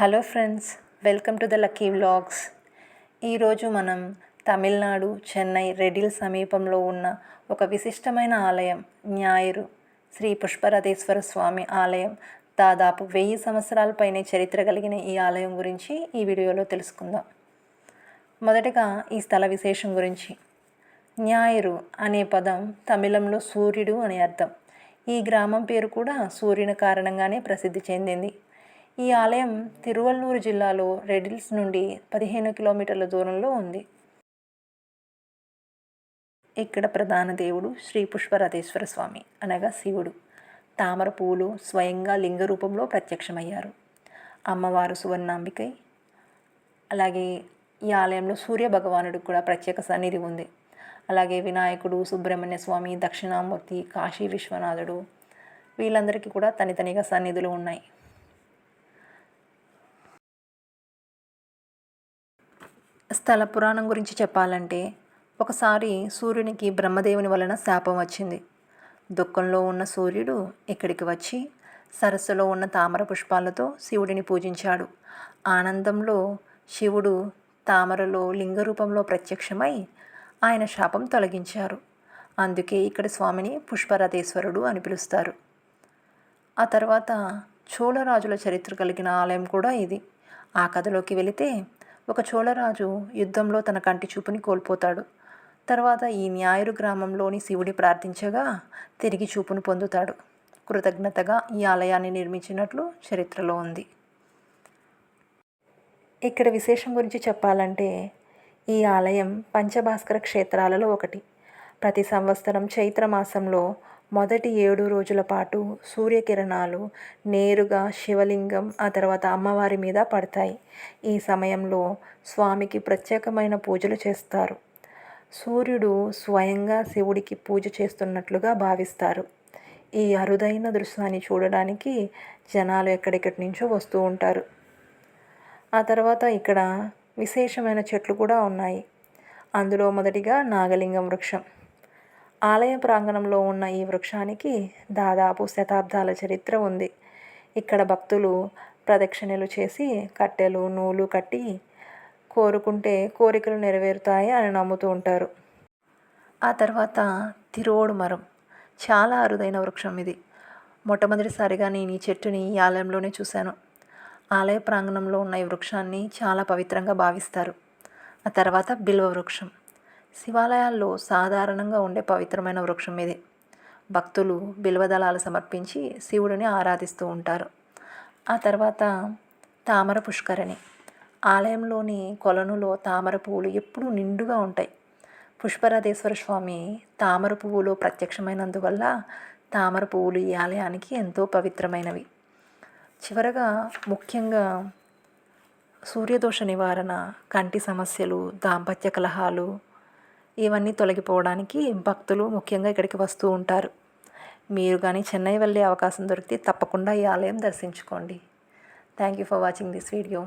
Hello friends, welcome to the lucky vlogs. ఈరోజు మనం Tamil Nadu Chennai riddle సమీపంలో ఉన్న ఒక విశిష్టమైన ఆలయం ஞாயிறு శ్రీ పుష్పరథేశ్వర స్వామి ఆలయం. దాదాపు 1000 సంవత్సరాల పైనే చరిత్ర కలిగిన ఈ ఆలయం గురించి ఈ వీడియోలో తెలుసుకుందాం. మొదటగా ఈ స్థల విశేషం గురించి. ஞாயிறு అనే పదం తమిళంలో సూర్యుడు అని అర్థం. ఈ గ్రామం పేరు కూడా సూర్యుని కారణంగానే ప్రసిద్ధి చెందింది. ఈ ఆలయం తిరువల్లూరు జిల్లాలో రెడిల్స్ నుండి 15 కిలోమీటర్ల దూరంలో ఉంది. ఇక్కడ ప్రధాన దేవుడు శ్రీ పుష్పరథేశ్వర స్వామి అనగా శివుడు. తామర పువ్వులు స్వయంగా లింగ రూపంలో ప్రత్యక్షమయ్యారు. అమ్మవారు సువర్ణాంబికై. అలాగే ఈ ఆలయంలో సూర్య భగవానుడికి కూడా ప్రత్యేక సన్నిధి ఉంది. అలాగే వినాయకుడు, సుబ్రహ్మణ్య స్వామి, దక్షిణామూర్తి, కాశీ విశ్వనాథుడు వీళ్ళందరికీ కూడా తనితనిగా సన్నిధులు ఉన్నాయి. స్థల పురాణం గురించి చెప్పాలంటే, ఒకసారి సూర్యునికి బ్రహ్మదేవుని వలన శాపం వచ్చింది. దుఃఖంలో ఉన్న సూర్యుడు ఇక్కడికి వచ్చి సరస్సులో ఉన్న తామర పుష్పాలతో శివుడిని పూజించాడు. ఆనందంలో శివుడు తామరలో లింగ రూపంలో ప్రత్యక్షమై ఆయన శాపం తొలగించారు. అందుకే ఇక్కడ స్వామిని పుష్పరథేశ్వరుడు అని పిలుస్తారు. ఆ తర్వాత చోళరాజుల చరిత్ర కలిగిన ఆలయం కూడా ఇది. ఆ కథలోకి వెళితే, ఒక చోళరాజు యుద్ధంలో తన కంటి చూపుని కోల్పోతాడు. తర్వాత ఈ ஞாயிறு గ్రామంలోని శివుడి ప్రార్థించగా తిరిగి చూపును పొందుతాడు. కృతజ్ఞతగా ఈ ఆలయాన్ని నిర్మించినట్లు చరిత్రలో ఉంది. ఇక్కడ విశేషం గురించి చెప్పాలంటే, ఈ ఆలయం పంచభాస్కర క్షేత్రాలలో ఒకటి. ప్రతి సంవత్సరం చైత్రమాసంలో మొదటి 7 రోజుల పాటు సూర్యకిరణాలు నేరుగా శివలింగం, ఆ తర్వాత అమ్మవారి మీద పడతాయి. ఈ సమయంలో స్వామికి ప్రత్యేకమైన పూజలు చేస్తారు. సూర్యుడు స్వయంగా శివుడికి పూజ చేస్తున్నట్లుగా భావిస్తారు. ఈ అరుదైన దృశ్యాన్ని చూడడానికి జనాలు ఎక్కడెక్కడి నుంచో వస్తూ ఉంటారు. ఆ తర్వాత ఇక్కడ విశేషమైన చెట్లు కూడా ఉన్నాయి. అందులో మొదటిగా నాగలింగం వృక్షం. ఆలయ ప్రాంగణంలో ఉన్న ఈ వృక్షానికి దాదాపు శతాబ్దాల చరిత్ర ఉంది. ఇక్కడ భక్తులు ప్రదక్షిణలు చేసి కట్టెలు, నూలు కట్టి కోరుకుంటే కోరికలు నెరవేరుతాయి అని నమ్ముతూ ఉంటారు. ఆ తర్వాత తిరోడు మరం. చాలా అరుదైన వృక్షం ఇది. మొట్టమొదటిసారిగా నేను ఈ చెట్టుని ఈ ఆలయంలోనే చూశాను. ఆలయ ప్రాంగణంలో ఉన్న ఈ వృక్షాన్ని చాలా పవిత్రంగా భావిస్తారు. ఆ తర్వాత బిల్వ వృక్షం. శివాలయాల్లో సాధారణంగా ఉండే పవిత్రమైన వృక్షం ఇది. భక్తులు బిల్వదళాలు సమర్పించి శివుడిని ఆరాధిస్తూ ఉంటారు. ఆ తర్వాత తామర పుష్కరిణి. ఆలయంలోని కొలనులో తామర పువ్వులు ఎప్పుడూ నిండుగా ఉంటాయి. పుష్పరథేశ్వర స్వామి తామర పువ్వులు ప్రత్యక్షమైనందువల్ల తామర పువ్వులు ఈ ఆలయానికి ఎంతో పవిత్రమైనవి. చివరగా ముఖ్యంగా సూర్యదోష నివారణ, కంటి సమస్యలు, దాంపత్య కలహాలు ఇవన్నీ తొలగిపోవడానికి భక్తులు ముఖ్యంగా ఇక్కడికి వస్తూ ఉంటారు. మీరు కానీ చెన్నై వెళ్ళే అవకాశం దొరికితే తప్పకుండా ఈ ఆలయం దర్శించుకోండి. Thank you for watching this video.